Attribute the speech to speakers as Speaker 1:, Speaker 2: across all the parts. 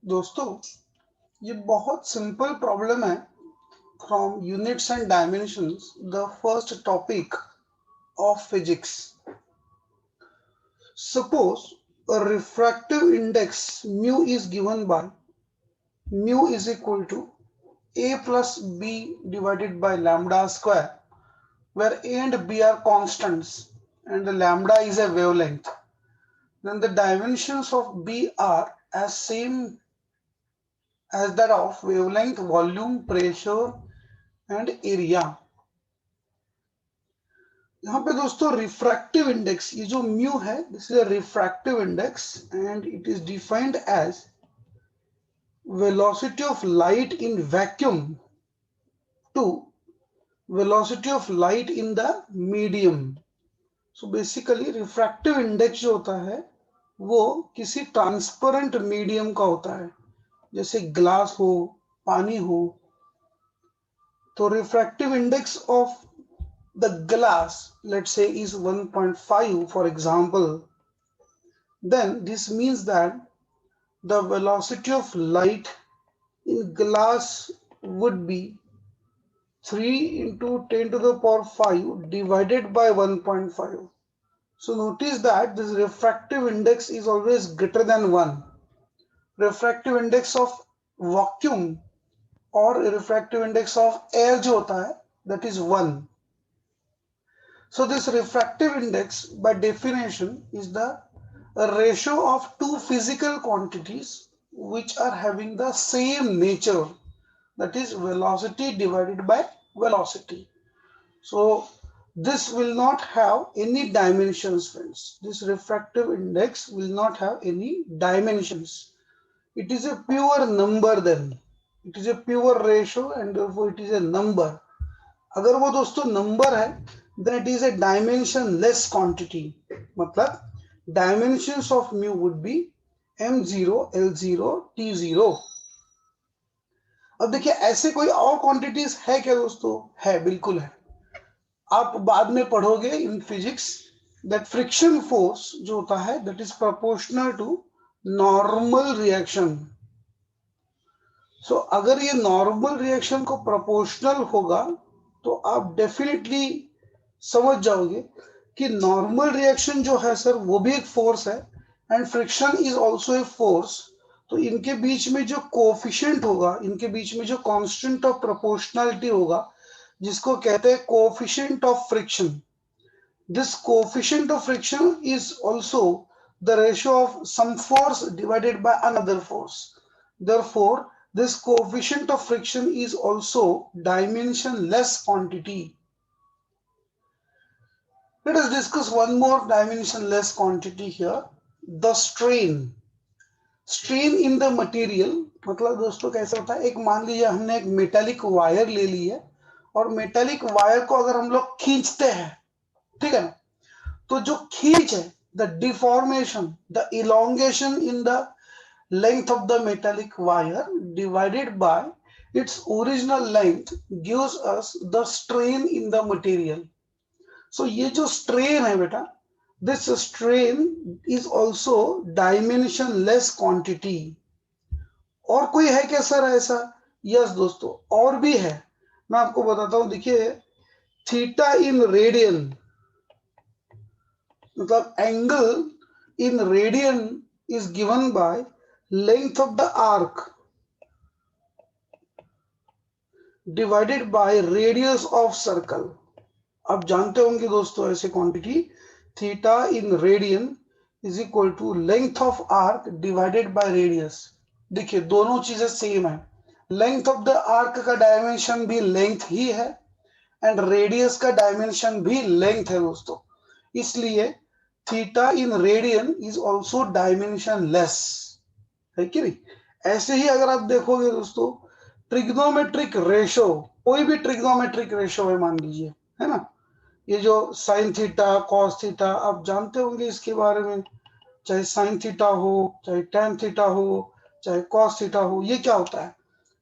Speaker 1: दोस्तों ये बहुत सिंपल प्रॉब्लम है from units and dimensions the first topic of physics. Suppose a refractive index mu is given by mu is equal to a plus b divided by lambda square, where a and b are constants and the lambda is a wavelength. Then the dimensions of b are as same as that of wavelength, volume, pressure and area. यहाँ पे दोस्तों refractive index, ये जो mu है, this is a refractive index and it is defined as velocity of light in vacuum to velocity of light in the medium. So basically refractive index जो होता है वो किसी ट्रांसपेरेंट मीडियम का होता है, जैसे ग्लास हो, पानी हो. तो refractive index of the glass, let's say, is 1.5 for example, then this means that the velocity of light in glass would be 3 into 10 to the power 5 divided by 1.5. So notice that this refractive index is always greater than 1. Refractive index of vacuum or refractive index of air जो होता है, that is 1. So this refractive index by definition is the ratio of two physical quantities which are having the same nature, that is velocity divided by velocity. So this will not have any dimensions, friends. This refractive index will not have any dimensions. It is a pure number then. It is a pure ratio and therefore it is a number. अगर वो दोस्तों number है then it is a dimensionless quantity. मतलब dimensions of mu would be m0, l0, t0. अब देखिए ऐसे कोई और क्वांटिटीज है क्या दोस्तों? है, बिल्कुल है. आप बाद में पढ़ोगे in physics that friction force जो होता है that is proportional to normal reaction. So अगर ये नॉर्मल रिएक्शन को प्रोपोर्शनल होगा तो आप डेफिनेटली समझ जाओगे कि नॉर्मल रिएक्शन जो है सर वो भी एक फोर्स है and friction is also a force. तो इनके बीच में जो कोफिशिएंट होगा, इनके बीच में जो कांस्टेंट ऑफ प्रोपोर्शनलिटी होगा, जिसको कहते हैं coefficient of friction. This coefficient of friction is also the ratio of some force divided by another force. Therefore this coefficient of friction is also dimensionless quantity. Let us discuss one more dimensionless quantity here, the strain. Strain in the material मतलब दोस्तों कैसा होता है, एक मान लीजिए हमने एक मेटालिक वायर ले ली है और मेटालिक वायर को अगर हम लोग खींचते हैं, ठीक है ना, तो जो खींच है, the deformation, the elongation in the length of the metallic wire divided by its original length gives us the strain in the material. So ये जो strain है बेटा, this strain is also dimensionless quantity. और कोई है क्या sir ऐसा? Yes दोस्तों, और भी है. मैं आपको बताता हूं. देखिए थीटा इन रेडियन, मतलब angle in radian is given by length of the arc divided by radius of circle. आप जानते होंगे दोस्तों ऐसे quantity, theta in radian is equal to length of arc divided by radius. देखिए दोनों चीजें same है. लेंथ ऑफ द आर्क का डायमेंशन भी लेंथ ही है एंड रेडियस का डायमेंशन भी लेंथ है दोस्तों. इसलिए theta in radian is also dimensionless, है कि नहीं? ऐसे ही अगर आप देखोगे दोस्तों ट्रिग्नोमेट्रिक रेशो, कोई भी ट्रिग्नोमेट्रिक रेशो है मान लीजिए, है ना, ये जो साइन थीटा, कॉस थीटा, आप जानते होंगे इसके बारे में. चाहे साइन थीटा हो, चाहे टैन थीटा हो, चाहे कॉस थीटा हो, ये क्या होता है?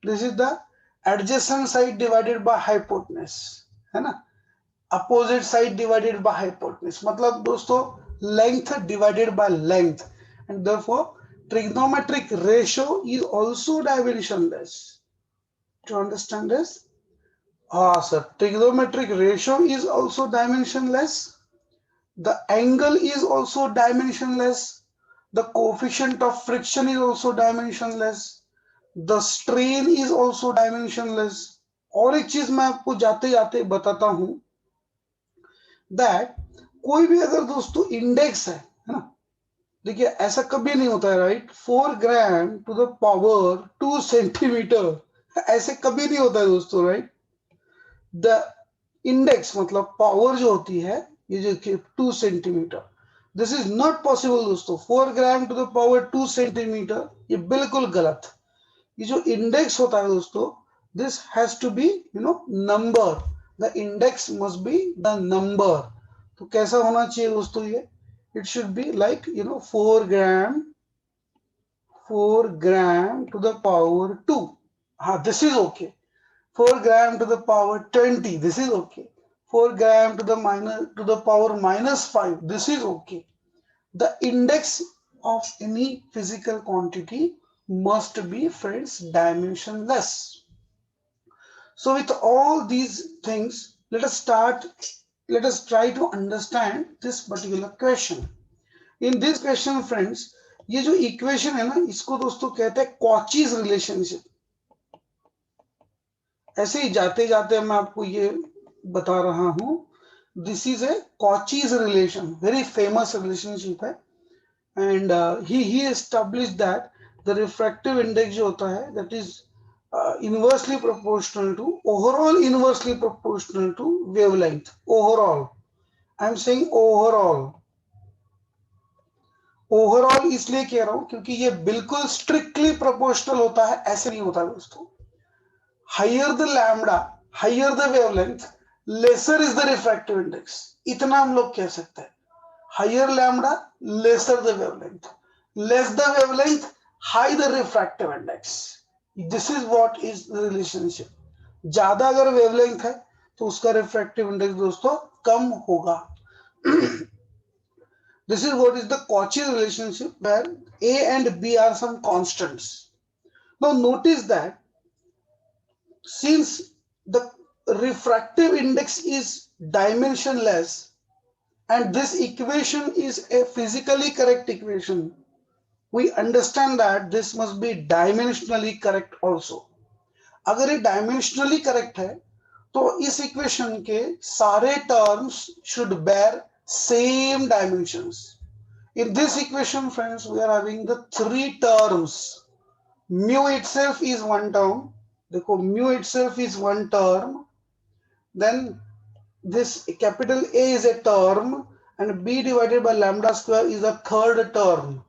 Speaker 1: This is the adjacent side divided by hypotenuse, है ना, opposite side divided by hypotenuse. मतलब दोस्तों length divided by length and therefore trigonometric ratio is also dimensionless. To understand this? Sir, trigonometric ratio is also dimensionless. The angle is also dimensionless. The coefficient of friction is also dimensionless. The strain is also dimensionless. और एक चीज मैं आपको जाते जाते बताता हूं, that कोई भी अगर दोस्तों इंडेक्स है ना, देखिए ऐसा कभी नहीं होता है, right, 4 gram to the power 2 centimetre, ऐसे कभी नहीं होता है दोस्तों, राइट। द इंडेक्स मतलब पावर जो होती है, ये जो 2 centimetre, this is not possible दोस्तों। 4 gram to the power 2 centimetre, ये बिल्कुल गलत। ये जो इंडेक्स होता है दोस्तों, this has to be number, the index must be the number. तो कैसा होना चाहिए दोस्तों ये, it should be like 4 gram to the power 2. This is okay. 4 gram to the power 20, this is okay. 4 gram to the power minus 5, this is okay. The index of any physical quantity must be, friends, dimensionless. So with all these things, let us try to understand this particular question. In this question, friends, ये जो equation है ना, इसको दोस्तों कहते हैं Cauchy's relationship. ऐसे ही जाते जाते मैं आपको ये बता रहा हूं, this is a Cauchy's relation, very famous relationship है। And he establish that the refractive index जो होता है, that is inversely proportional to, overall inversely proportional to wavelength. Overall, I am saying overall. Overall इसलिए कह रहा हूं क्योंकि ये बिल्कुल स्ट्रिक्टली प्रोपोर्शनल होता है, ऐसे नहीं होता दोस्तों। Higher the lambda, higher the wavelength, lesser is the refractive index, इतना हम लोग कह सकते हैं। Higher lambda, lesser the wavelength, less the wavelength, high the refractive index. This is what is the relationship. ज्यादा अगर वेवलेंथ है तो उसका रिफ्रैक्टिव इंडेक्स दोस्तों कम होगा। This is what is the Cauchy relationship, where A and B are some constants. Now notice that since the refractive index is dimensionless and this equation is a physically correct equation, we understand that this must be dimensionally correct also. अगर ये dimensionally correct है तो इस equation के सारे terms should bear same dimensions. In this equation, friends, we are having the 3 terms. Mu itself is one term. देखो, mu itself is one term. Then this capital A is a term and B divided by lambda square is a third term.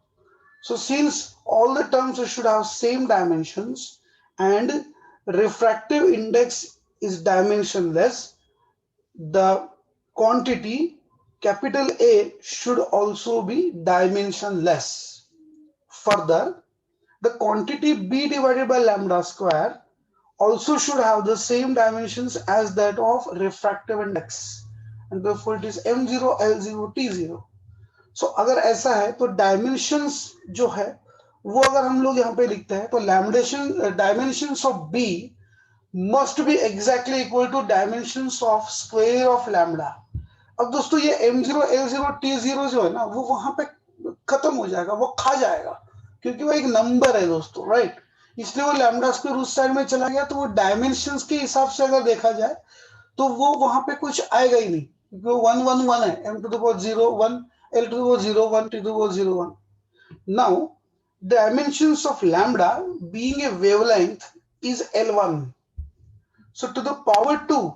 Speaker 1: So since all the terms should have same dimensions and refractive index is dimensionless, the quantity capital A should also be dimensionless. Further, the quantity B divided by lambda square also should have the same dimensions as that of refractive index, and therefore it is m0, l0, t0. So अगर ऐसा है तो dimensions जो है वो अगर हम लोग यहाँ पे लिखते हैं तो dimensions of B must be exactly equal to dimensions of square of lambda. अब दोस्तों ये m0, l0, t0 जो है ना, वो वहां पे खत्म हो जाएगा, वो खा जाएगा, क्योंकि वो एक नंबर है दोस्तों, राइट। इसलिए वो लैम्डा स्क्वायर उस साइड में चला गया, तो वो डायमेंशंस के हिसाब से अगर देखा जाए तो वो वहां पे कुछ आएगा ही नहीं, क्योंकि वो 1 1 1 है, m to the power 0 1, l to the power 0 1, t to the power 0 1. Now dimensions of lambda being a wavelength is L1. So to the power 2,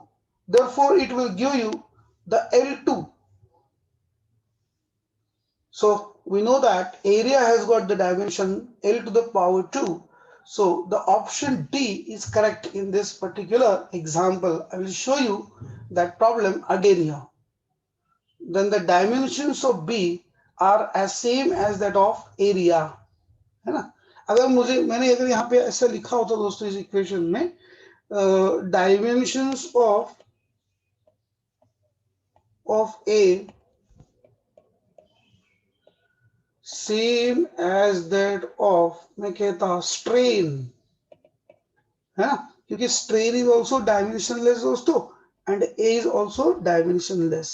Speaker 1: therefore it will give you the L2. So we know that area has got the dimension L to the power 2. So the option D is correct in this particular example. I will show you that problem again here. Then the dimensions of B are as same as that of area, है ना। अगर मैंने अगर यहाँ पे ऐसा लिखा होता दोस्तों इस इक्वेशन में, dimensions of A same as that of, मैं कहता स्ट्रेन, है ना, क्योंकि स्ट्रेन इज ऑल्सो डायमेंशनलेस दोस्तों, and A is also dimensionless.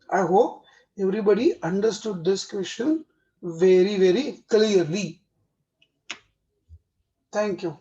Speaker 1: I hope everybody understood this question very clearly. Thank you.